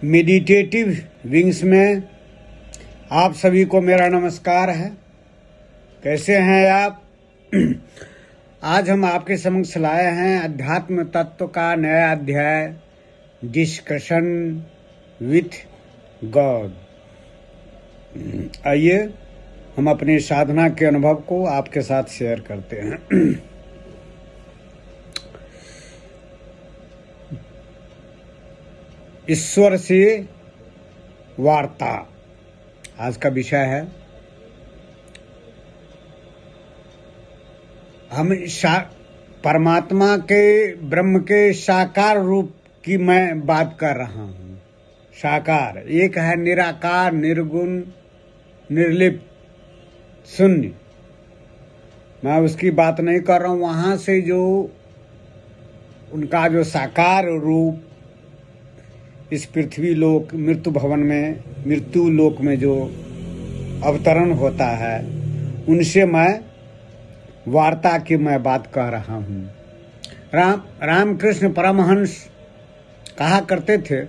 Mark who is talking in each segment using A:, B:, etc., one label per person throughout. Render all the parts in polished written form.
A: Meditative wings में आप सभी को मेरा नमस्कार है। कैसे हैं आप? आज हम आपके समक्ष लाए हैं अध्यात्म तत्व का नया अध्याय, डिस्कशन विथ गॉड। आइए हम अपनी साधना के अनुभव को आपके साथ शेयर करते हैं। ईश्वर से वार्ता आज का विषय है। हम परमात्मा के, ब्रह्म के साकार रूप की मैं बात कर रहा हूँ। साकार एक है, निराकार, निर्गुण, निर्लिप्त, शून्य। मैं उसकी बात नहीं कर रहा हूँ। वहाँ से जो उनका जो साकार रूप इस पृथ्वी लोक, मृत्यु भवन में, मृत्यु लोक में जो अवतरण होता है, उनसे मैं वार्ता की मैं बात कह रहा हूँ। रामकृष्ण परमहंस कहा करते थे,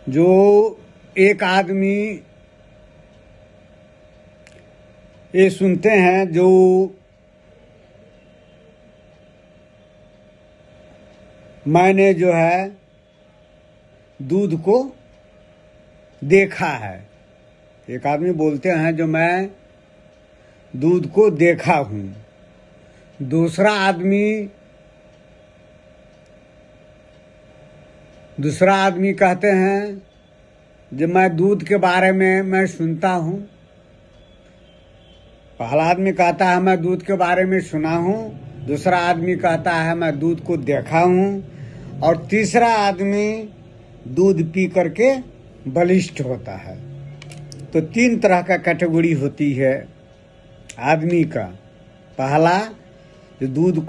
A: जो एक आदमी ये सुनते हैं, जो मैंने जो है दूध को देखा है। एक आदमी बोलते हैं, जो मैं दूध को देखा हूँ। दूसरा आदमी कहते हैं, जो मैं दूध के बारे में मैं सुनता हूँ। पहला आदमी कहता है मैं दूध के बारे में सुना हूँ, दूसरा आदमी कहता है मैं दूध को देखा हूँ, और तीसरा आदमी दूध पी करके बलिष्ठ होता है। तो तीन तरह का कैटेगरी होती है आदमी का। पहला, जो दूध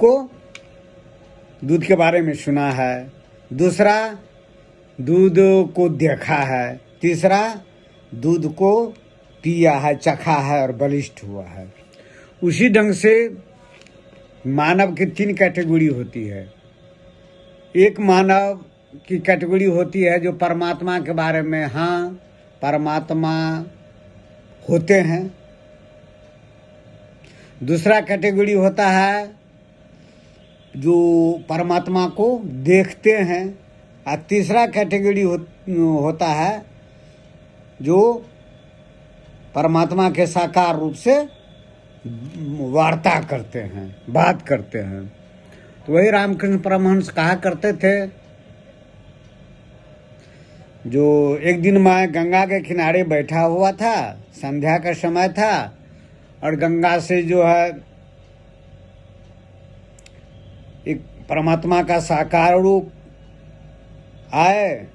A: के बारे में सुना है, दूसरा दूध को देखा है, तीसरा दूध को पिया है, चखा है और बलिष्ठ हुआ है। उसी ढंग से मानव की तीन कैटेगरी होती है। एक मानव की कैटेगरी होती है जो परमात्मा के बारे में, हाँ परमात्मा होते हैं। दूसरा कैटेगरी होता है जो परमात्मा को देखते हैं, और तीसरा कैटेगरी होता है जो परमात्मा के साकार रूप से वार्ता करते हैं, बात करते हैं। तो वही रामकृष्ण परमहंस कहा करते थे, जो एक दिन मैं गंगा के किनारे बैठा हुआ था, संध्या का समय था, और गंगा से जो है एक परमात्मा का साकार रूप आए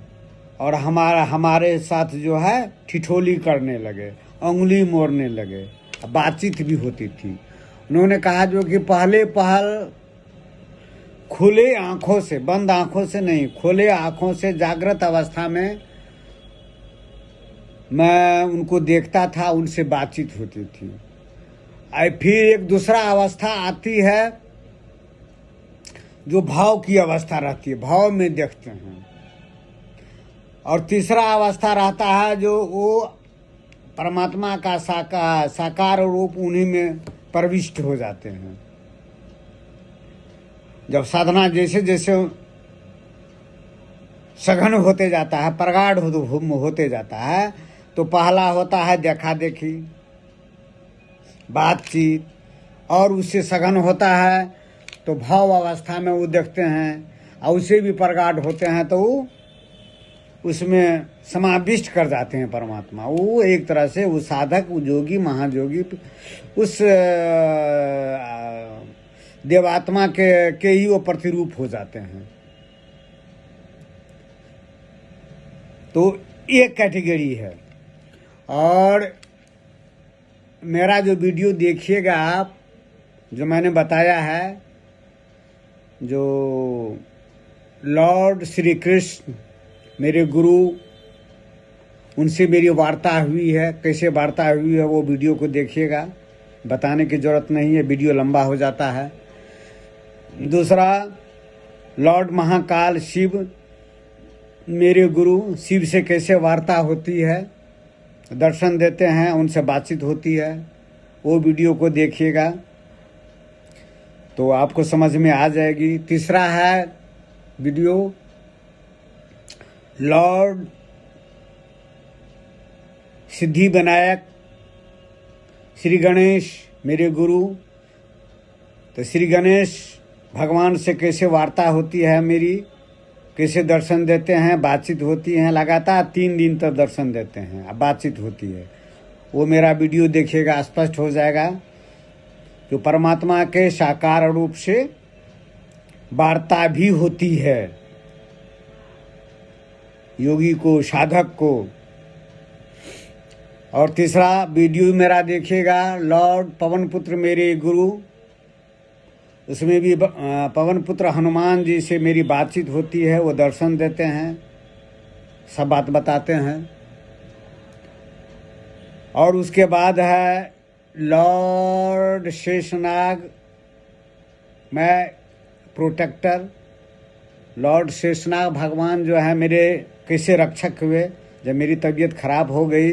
A: और हमारे साथ जो है ठिठोली करने लगे, उंगली मोड़ने लगे, बातचीत भी होती थी। उन्होंने कहा जो कि पहले पहल खुले आंखों से, बंद आंखों से नहीं, खुले आंखों से जागृत अवस्था में मैं उनको देखता था, उनसे बातचीत होती थी। फिर एक दूसरा अवस्था आती है जो भाव की अवस्था रहती है, भाव में देखते हैं। और तीसरा अवस्था रहता है जो वो परमात्मा का साकार रूप उन्हीं में प्रविष्ट हो जाते हैं। जब साधना जैसे जैसे सघन होते जाता है, प्रगाढ़ होते जाता है, तो पहला होता है देखा देखी, बातचीत, और उससे सघन होता है तो भाव अवस्था में वो देखते हैं, और उससे भी प्रगाढ़ होते हैं तो वो उसमें समाविष्ट कर जाते हैं परमात्मा। वो एक तरह से वो साधक, वो योगी, महायोगी उस देवात्मा के ही वो प्रतिरूप हो जाते हैं। तो एक कैटेगरी है। और मेरा जो वीडियो देखिएगा आप, जो मैंने बताया है, जो लॉर्ड श्री कृष्ण मेरे गुरु, उनसे मेरी वार्ता हुई है। कैसे वार्ता हुई है वो वीडियो को देखिएगा, बताने की जरूरत नहीं है, वीडियो लंबा हो जाता है। दूसरा, लॉर्ड महाकाल शिव मेरे गुरु शिव से कैसे वार्ता होती है, दर्शन देते हैं, उनसे बातचीत होती है, वो वीडियो को देखिएगा तो आपको समझ में आ जाएगी। तीसरा है वीडियो लॉर्ड सिद्धि विनायक श्री गणेश मेरे गुरु। तो श्री गणेश भगवान से कैसे वार्ता होती है मेरी, कैसे दर्शन देते हैं, बातचीत होती है, लगातार 3 दिन तक दर्शन देते हैं, अब बातचीत होती है। वो मेरा वीडियो देखिएगा, स्पष्ट हो जाएगा। जो परमात्मा के साकार रूप से वार्ता भी होती है योगी को, साधक को। और तीसरा वीडियो मेरा देखिएगा लॉर्ड पवन पुत्र मेरे गुरु, उसमें भी पवन पुत्र हनुमान जी से मेरी बातचीत होती है, वो दर्शन देते हैं, सब बात बताते हैं। और उसके बाद है लॉर्ड शेषनाग, मैं प्रोटेक्टर। लॉर्ड शेषनाग भगवान जो है मेरे कैसे रक्षक हुए जब मेरी तबीयत खराब हो गई,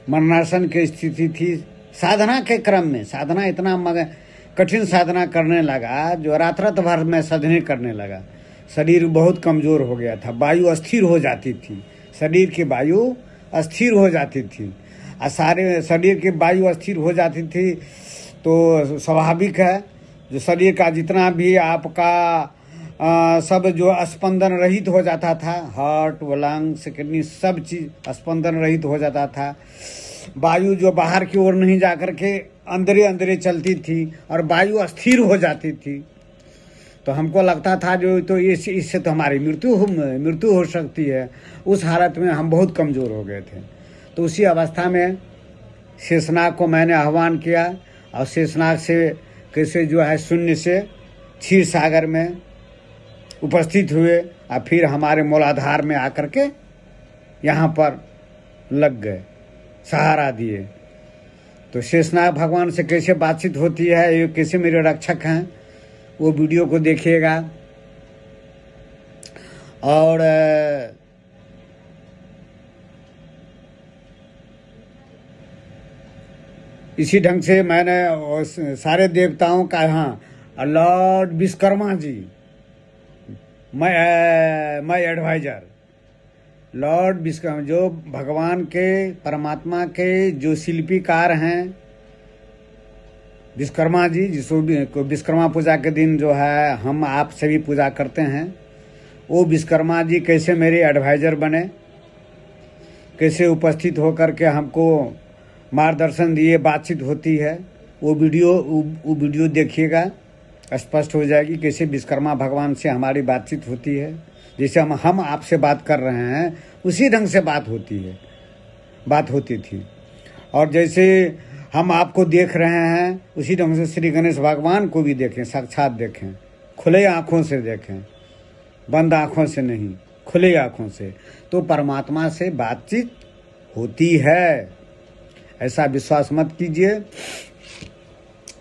A: मरणासन की स्थिति थी। साधना के क्रम में, साधना इतना कठिन साधना करने लगा जो रात भर में साधने करने लगा, शरीर बहुत कमज़ोर हो गया था, वायु अस्थिर हो जाती थी, शरीर की वायु अस्थिर हो जाती थी। और सारे शरीर की वायु अस्थिर हो जाती थी तो स्वाभाविक है जो शरीर का जितना भी आपका सब जो स्पंदन रहित हो जाता था, हार्ट लंग्स किडनी सब चीज़ स्पंदन रहित हो जाता था। वायु जो बाहर की ओर नहीं जा कर के अंदरे अंदरे चलती थी और वायु अस्थिर हो जाती थी। तो हमको लगता था जो तो इससे तो हमारी मृत्यु हो सकती है। उस हालत में हम बहुत कमज़ोर हो गए थे। तो उसी अवस्था में शेषनाग को मैंने आह्वान किया और शेषनाग से कैसे जो है शून्य से क्षीर सागर में उपस्थित हुए और फिर हमारे मूलाधार में आकर के यहाँ पर लग गए, सहारा दिए। तो शेषनाग भगवान से कैसे बातचीत होती है, ये कैसे मेरे रक्षक हैं, वो वीडियो को देखिएगा। और इसी ढंग से मैंने सारे देवताओं का, हाँ लॉर्ड विश्वकर्मा जी, मैं एडवाइजर लॉर्ड विश्वकर्मा जो भगवान के परमात्मा के जो शिल्पीकार हैं, विश्वकर्मा जी, जिसको विश्वकर्मा पूजा के दिन जो है हम आप सभी पूजा करते हैं, वो विश्वकर्मा जी कैसे मेरे एडवाइजर बने, कैसे उपस्थित होकर के हमको मार्गदर्शन दिए, बातचीत होती है। वो वीडियो देखिएगा, स्पष्ट हो जाएगी कैसे विश्वकर्मा भगवान से हमारी बातचीत होती है। जैसे हम आपसे बात कर रहे हैं उसी ढंग से बात होती थी। और जैसे हम आपको देख रहे हैं उसी ढंग से श्री गणेश भगवान को भी देखें, साक्षात देखें, खुले आँखों से देखें, बंद आँखों से नहीं, खुले आँखों से। तो परमात्मा से बातचीत होती है, ऐसा विश्वास मत कीजिए।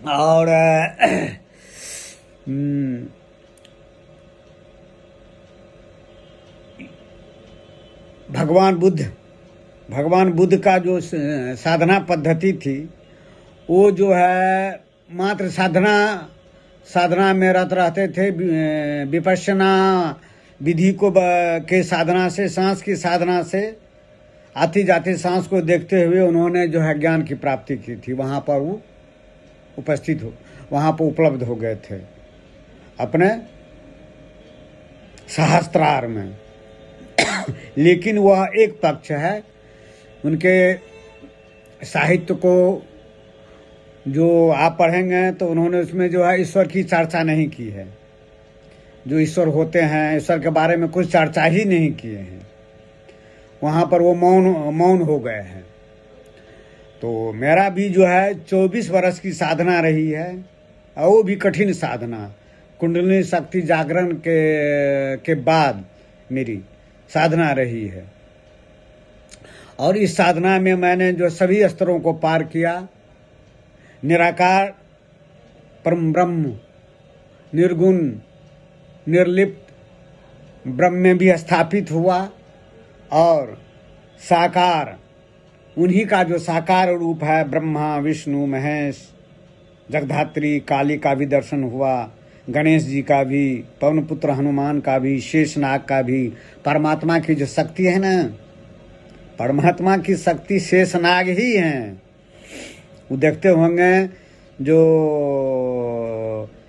A: और भगवान बुद्ध का जो साधना पद्धति थी वो जो है मात्र साधना में रत रहते थे। विपश्यना विधि को के साधना से, सांस की साधना से, आती जाती सांस को देखते हुए उन्होंने जो है ज्ञान की प्राप्ति की थी। वहाँ पर वो वहाँ पर उपलब्ध हो गए थे अपने सहस्त्रार में। लेकिन वह एक पक्ष है, उनके साहित्य को जो आप पढ़ेंगे तो उन्होंने उसमें जो है ईश्वर की चर्चा नहीं की है। जो ईश्वर होते हैं, ईश्वर के बारे में कुछ चर्चा ही नहीं किए हैं। वहाँ पर वो मौन हो गए हैं। तो मेरा भी जो है 24 वर्ष की साधना रही है, और वो भी कठिन साधना। कुंडलिनी शक्ति जागरण के बाद मेरी साधना रही है। और इस साधना में मैंने जो सभी स्तरों को पार किया, निराकार, परम ब्रह्म, निर्गुण, निर्लिप्त, ब्रह्म में भी स्थापित हुआ और साकार, उन्हीं का जो साकार रूप है ब्रह्मा विष्णु महेश जगधात्री काली का भी दर्शन हुआ, गणेश जी का भी, पवन पुत्र हनुमान का भी, शेषनाग का भी। परमात्मा की जो शक्ति है ना, परमात्मा की शक्ति शेषनाग ही है। वो देखते होंगे जो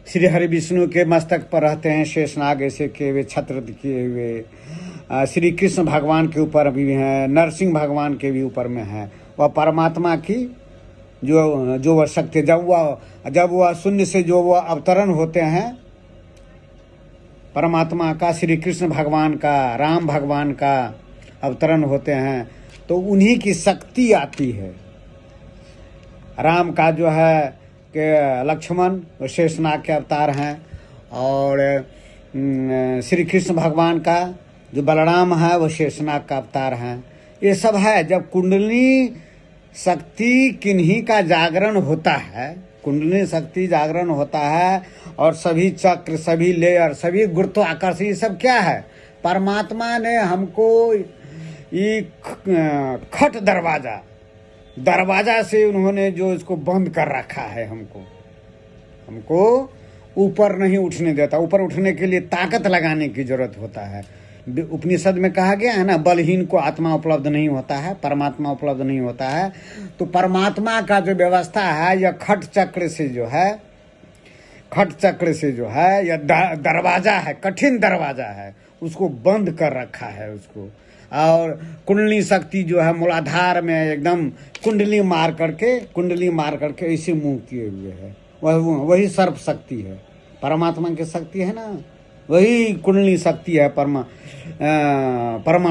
A: श्री हरि विष्णु के मस्तक पर रहते हैं शेषनाग ऐसे किए हुए छत्र किए हुए, श्री कृष्ण भगवान के ऊपर भी हैं, नरसिंह भगवान के भी ऊपर में है। वह परमात्मा की जो वह शक्ति, जब वह शून्य से जो वह अवतरण होते हैं परमात्मा का, श्री कृष्ण भगवान का, राम भगवान का अवतरण होते हैं तो उन्हीं की शक्ति आती है। राम का जो है कि लक्ष्मण वो शेषनाग के अवतार हैं, और श्री कृष्ण भगवान का जो बलराम है वो शेषनाग का अवतार हैं। ये सब है। जब कुंडली शक्ति किन्हीं का जागरण होता है, कुंडली शक्ति जागरण होता है, और सभी चक्र, सभी लेयर, सभी गुरुत्वाकर्षण, ये सब क्या है? परमात्मा ने हमको ये खट दरवाजा से उन्होंने जो इसको बंद कर रखा है, हमको ऊपर नहीं उठने देता। ऊपर उठने के लिए ताकत लगाने की जरूरत होता है। उपनिषद में कहा गया है ना, बलहीन को आत्मा उपलब्ध नहीं होता है, परमात्मा उपलब्ध नहीं होता है। तो परमात्मा का जो व्यवस्था है यह खट चक्र से जो है यह दरवाजा है, कठिन दरवाजा है, उसको बंद कर रखा है उसको। और कुंडली शक्ति जो है मूलाधार में एकदम कुंडली मार करके ऐसे मुंह किए हुए है। वही सर्प शक्ति है, परमात्मा की शक्ति है ना, वही कुंडली शक्ति है, परमा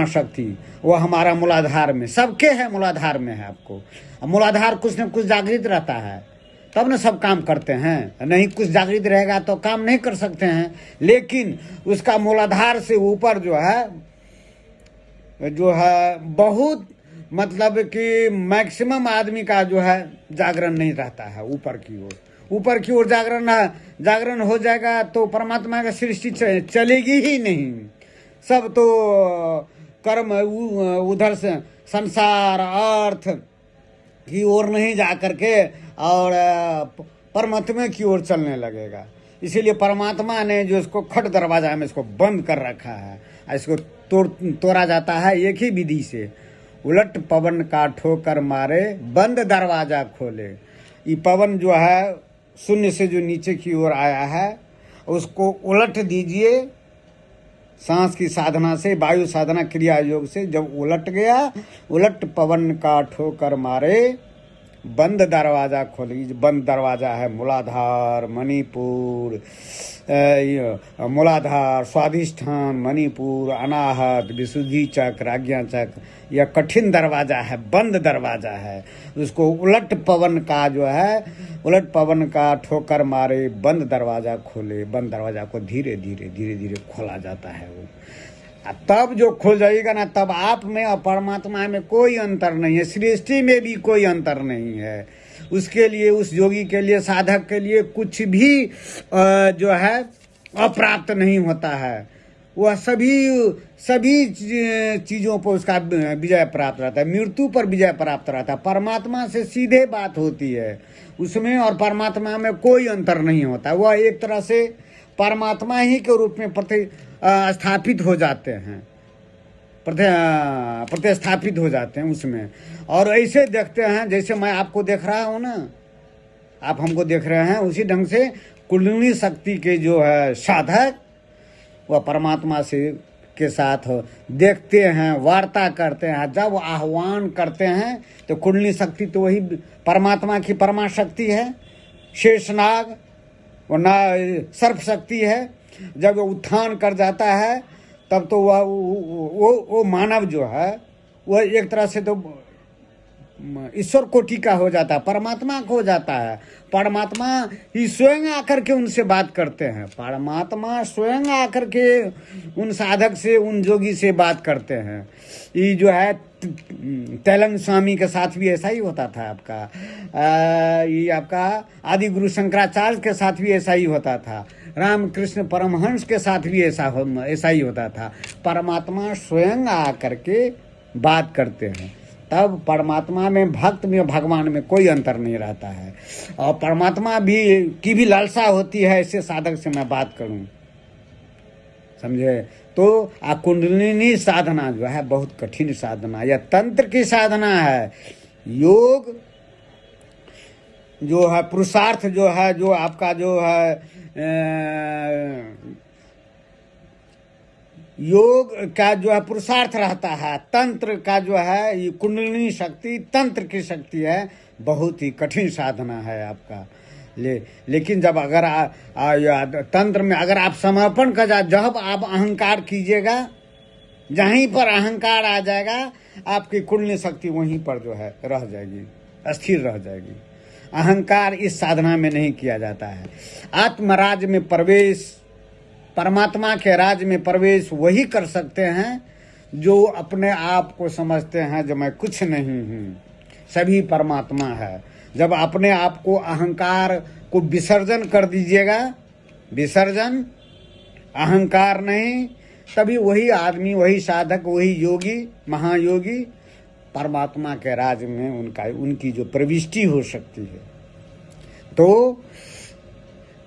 A: शक्ति। वो हमारा मूलाधार में, सबके है मूलाधार में है। आपको मूलाधार कुछ न कुछ जागृत रहता है तब न सब काम करते हैं, नहीं कुछ जागृत रहेगा तो काम नहीं कर सकते हैं। लेकिन उसका मूलाधार से ऊपर जो है बहुत, मतलब कि मैक्सिमम आदमी का जो है जागरण नहीं रहता है। ऊपर की ओर जागरण हो जाएगा तो परमात्मा का सृष्टि चलेगी ही नहीं। सब तो कर्म उधर से संसार अर्थ की ओर नहीं जा करके और परमात्मा की ओर चलने लगेगा। इसीलिए परमात्मा ने जो इसको खट दरवाजा में इसको बंद कर रखा है, इसको तोड़ा जाता है एक ही विधि से, उलट पवन का ठोकर मारे बंद दरवाजा खोले। ये पवन जो है शून्य से जो नीचे की ओर आया है उसको उलट दीजिए सांस की साधना से, वायु साधना क्रिया योग से। जब उलट गया, उलट पवन का ठोकर मारे बंद दरवाजा खोली। बंद दरवाजा है मूलाधार, मणिपुर, मूलाधार, स्वाधिष्ठान, मणिपुर, अनाहत, विशुद्धि चक्र, आज्ञा चक्र। यह कठिन दरवाजा है, बंद दरवाजा है। उसको उलट पवन का जो है, उलट पवन का ठोकर मारे बंद दरवाजा खोले। बंद दरवाजा को धीरे धीरे खोला जाता है वो। तब जो खुल जाएगा ना, तब आप में और परमात्मा में कोई अंतर नहीं है, सृष्टि में भी कोई अंतर नहीं है। उसके लिए, उस योगी के लिए, साधक के लिए कुछ भी जो है अप्राप्त नहीं होता है। वह सभी चीजों पर उसका विजय प्राप्त रहता है, मृत्यु पर विजय प्राप्त रहता है। परमात्मा से सीधे बात होती है, उसमें और परमात्मा में कोई अंतर नहीं होता। वह एक तरह से परमात्मा ही के रूप में स्थापित हो जाते हैं, प्रतिस्थापित हो जाते हैं उसमें। और ऐसे देखते हैं जैसे मैं आपको देख रहा हूँ ना, आप हमको देख रहे हैं, उसी ढंग से कुंडलिनी शक्ति के जो है साधक वह परमात्मा से के साथ देखते हैं, वार्ता करते हैं। जब आह्वान करते हैं तो कुंडलिनी शक्ति तो वही परमात्मा की परमा शक्ति है, शेषनाग वो ना सर्प शक्ति है। जब वो उत्थान कर जाता है तब तो वो मानव जो है वह एक तरह से तो ईश्वर कोटि का हो जाता है, परमात्मा को हो जाता है। परमात्मा ही स्वयं आकर के उनसे बात करते हैं, परमात्मा स्वयं आकर के उन साधक से, उन जोगी से बात करते हैं। ये जो है तेलंग स्वामी के साथ भी ऐसा ही होता था आपका, ये आपका आदि गुरु शंकराचार्य के साथ भी ऐसा ही होता था। रामकृष्ण परमहंस के साथ भी ऐसा ही होता था। परमात्मा स्वयं आकर के बात करते हैं, तब परमात्मा में, भक्त में, भगवान में कोई अंतर नहीं रहता है। और परमात्मा की भी लालसा होती है ऐसे साधक से मैं बात करूं, समझे। तो कुंडलिनी साधना जो है बहुत कठिन साधना, यह तंत्र की साधना है। योग जो है, पुरुषार्थ जो है, जो आपका जो है योग का जो है पुरुषार्थ रहता है, तंत्र का जो है, ये कुंडलिनी शक्ति तंत्र की शक्ति है, बहुत ही कठिन साधना है आपका। लेकिन जब अगर तंत्र में अगर आप समर्पण कर जब आप अहंकार कीजिएगा, जहीं पर अहंकार आ जाएगा, आपकी कुंडलिनी शक्ति वहीं पर जो है रह जाएगी, अस्थिर रह जाएगी। अहंकार इस साधना में नहीं किया जाता है। आत्मराज में प्रवेश, परमात्मा के राज में प्रवेश वही कर सकते हैं जो अपने आप को समझते हैं जो मैं कुछ नहीं हूँ, सभी परमात्मा है। जब अपने आप को, अहंकार को विसर्जन कर दीजिएगा, विसर्जन, अहंकार नहीं, तभी वही आदमी, वही साधक, वही योगी, महायोगी परमात्मा के राज में उनकी जो प्रविष्टि हो सकती है। तो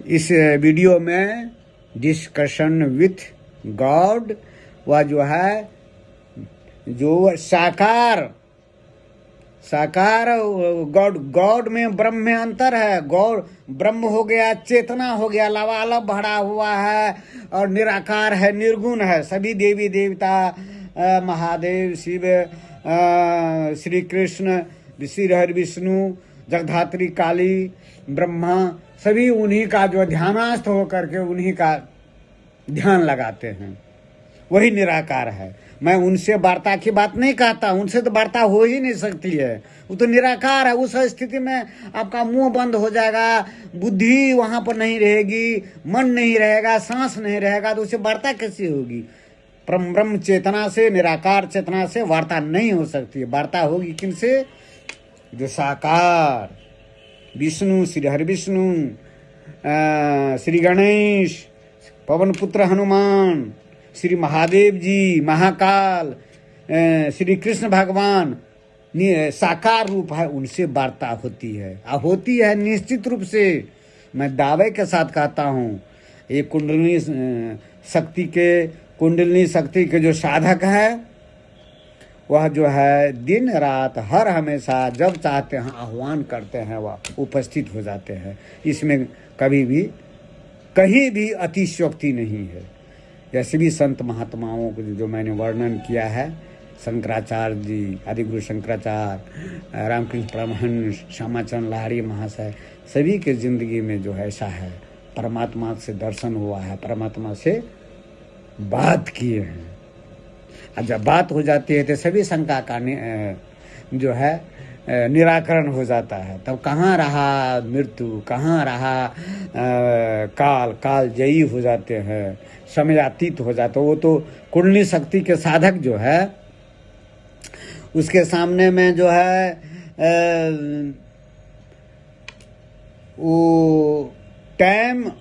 A: इस वीडियो में डिस्कशन विथ गॉड, वह जो है जो साकार गॉड में ब्रह्म में अंतर है। गॉड ब्रह्म हो गया, चेतना हो गया, लबालब भरा हुआ है और निराकार है, निर्गुण है। सभी देवी देवता, महादेव, शिव, श्री कृष्ण, श्री हरि विष्णु, जगधात्री काली, ब्रह्मा, सभी उन्हीं का जो ध्यानास्थ होकर के उन्हीं का ध्यान लगाते हैं, वही निराकार है। मैं उनसे वार्ता की बात नहीं कहता, उनसे तो वार्ता हो ही नहीं सकती है, वो तो निराकार है। उस स्थिति में आपका मुंह बंद हो जाएगा, बुद्धि वहां पर नहीं रहेगी, मन नहीं रहेगा, सांस नहीं रहेगा, तो उससे वार्ता कैसी होगी? ब्रह्म चेतना से, निराकार चेतना से वार्ता नहीं हो सकती है। वार्ता होगी किनसे? जो साकार विष्णु, श्री हरि विष्णु, श्री गणेश, पवन पुत्र हनुमान, श्री महादेव जी, महाकाल, श्री कृष्ण भगवान साकार रूप है, उनसे वार्ता होती है। होती है निश्चित रूप से, मैं दावे के साथ कहता हूँ। ये कुंडलिनी शक्ति के जो साधक है, वह जो है दिन रात हर हमेशा जब चाहते हैं आह्वान करते हैं, वह उपस्थित हो जाते हैं। इसमें कभी भी कहीं भी अतिशयोक्ति नहीं है। जैसे भी संत महात्माओं को जो मैंने वर्णन किया है, शंकराचार्य जी, आदिगुरु शंकराचार्य, रामकृष्ण परमहंस, श्यामाचरण लाहिड़ी महाशय, सभी के जिंदगी में जो है ऐसा है, परमात्मा से दर्शन हुआ है, परमात्मा से बात किए हैं। अब जब बात हो जाती है तो सभी शंका का जो है निराकरण हो जाता है। तब कहाँ रहा मृत्यु, कहाँ रहा काल जयी हो जाते हैं, समयातीत हो जाता है। वो तो कुंडलिनी शक्ति के साधक जो है, उसके सामने में जो है वो टाइम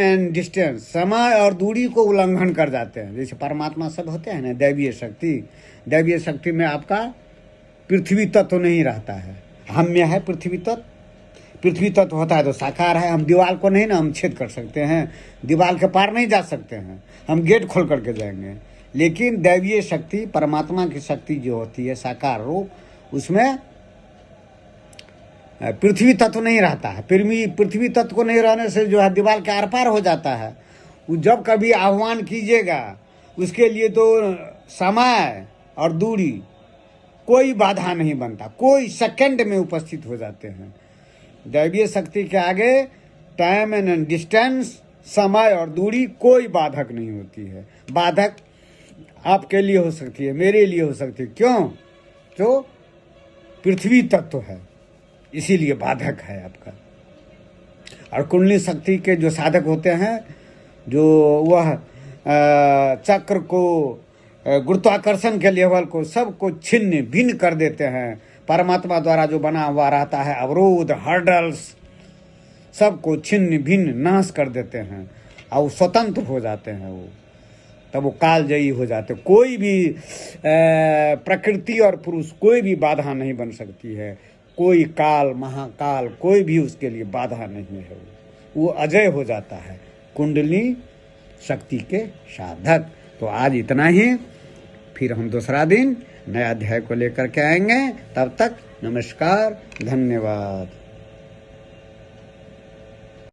A: एंड डिस्टेंस, समय और दूरी को उल्लंघन कर जाते हैं। जैसे परमात्मा सब होते हैं ना, दैवीय शक्ति में आपका पृथ्वी तत्व नहीं रहता है। हम में है पृथ्वी तत्व होता है तो साकार है। हम दीवार को नहीं ना हम छेद कर सकते हैं, दीवार के पार नहीं जा सकते हैं, हम गेट खोल करके जाएंगे। लेकिन दैवीय शक्ति, परमात्मा की शक्ति जो होती है साकार रूप, उसमें पृथ्वी तत्व नहीं रहता है। पृथ्वी तत्व को नहीं रहने से जो है दीवार के आर पार हो जाता है। जब कभी आह्वान कीजिएगा उसके लिए तो समय और दूरी कोई बाधा नहीं बनता, कोई सेकंड में उपस्थित हो जाते हैं। दैवीय शक्ति के आगे टाइम एंड डिस्टेंस, समय और दूरी कोई बाधक नहीं होती है। बाधक आपके लिए हो सकती है, मेरे लिए हो सकती है। क्यों? जो पृथ्वी तत्व है, इसीलिए बाधक है आपका। और कुंडलिनी शक्ति के जो साधक होते हैं, जो वह चक्र को, गुरुत्वाकर्षण के लेवल को, सबको छिन्न भिन्न कर देते हैं। परमात्मा द्वारा जो बना हुआ रहता है अवरोध, हर्डल्स, सबको छिन्न भिन्न नाश कर देते हैं और वो स्वतंत्र हो जाते हैं। वो तब वो कालजयी हो जाते। कोई भी प्रकृति और पुरुष कोई भी बाधा नहीं बन सकती है। कोई काल महाकाल कोई भी उसके लिए बाधा नहीं है। वो अजय हो जाता है, कुंडली शक्ति के साधक। तो आज इतना ही, फिर हम दूसरा दिन नया अध्याय को लेकर के आएंगे। तब तक नमस्कार, धन्यवाद।